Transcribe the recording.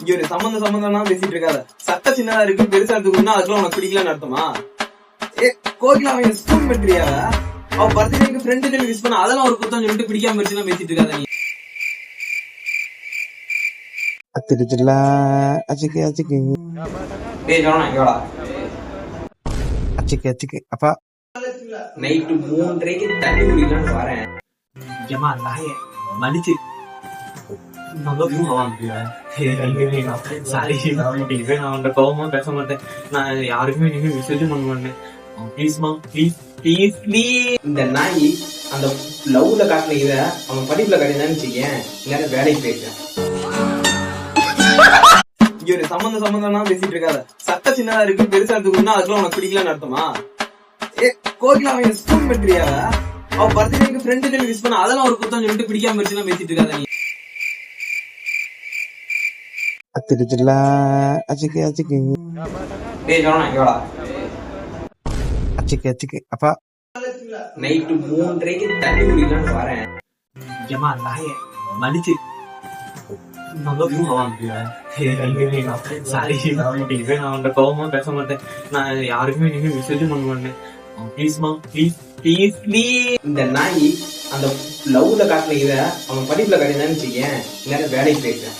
இங்க ஒரு சம்பந்தம் பேசிட்டு இருக்காத. சட்ட சின்னதா இருக்கு, பெருசா இருக்குன்னா அதுக்குள்ள உனக்கு பிடிக்கலன்னு அர்த்தமா? கோகிலா அவன் ஸ்கூல் மெட்ரியா? அவ பர்த்டேக்கு ஃப்ரெண்டு விஷ் பண்ண அதெல்லாம் ஒரு குத்தம் சொல்லிட்டு பிடிக்காம போயிடுச்சுன்னா பேசிட்டு இருக்காத நீ. அத்திருச்சுல அச்சிக்கு அச்சிக்கு டேய் ஜோனா இங்கடா. அச்சிக்கு அச்சிக்கு அப்பா நைட்டு 3:30க்கு தண்ணி குடிக்கலான்னு வரேன். ஏமா நாயே மன்னிச்சு நான் கோபமா பேச மாட்டேன். நான் யாருக்குமே நீங்க மெசேஜ் பண்ண மாட்டேன். ப்ளீஸ்மா ப்ளீஸ் ப்ளீஸ் ப்ளீஸ். இந்த நாய் அந்த லவ்ல காட்டின இத அவன் படிப்புல காட்டினான்னு வச்சுக்கேன், நேரம் வேலைக்கு போயிருக்கேன். இங்க ஒரு சம்பந்தம் பேசிட்டு இருக்காத. சட்ட சின்னதா இருக்கு, பெருசா இருக்குன்னா அதுக்குள்ள உனக்கு பிடிக்கலன்னு அர்த்தமா? கோகிலா அவன் ஸ்கூல் மெட்ரியா? அவ பர்த்டேக்கு ஃப்ரெண்டு விஷ் பண்ண அதெல்லாம் ஒரு குத்தம் சொல்லிட்டு பிடிக்காம போயிடுச்சுன்னா பேசிட்டு இருக்காத நீ. அத்திருச்சுல அச்சிக்கு அச்சிக்கு டேய் ஜோனா இங்கடா. அச்சிக்கு அச்சிக்கு அப்பா நைட்டு 3:30க்கு தண்ணி குடிக்கலான்னு வரேன். ஏமா நாயே மன்னிச்சு நான் கோபமா பேச மாட்டேன். நான் யாருக்குமே நீங்க மெசேஜ் பண்ண மாட்டேன். ப்ளீஸ்மா ப்ளீஸ் ப்ளீஸ் ப்ளீஸ். இந்த நாய் அந்த லவ்ல காட்டின இத அவன் படிப்புல காட்டினான்னு வச்சுக்கேன், நேரம் வேலைக்கு போயிருக்கேன்.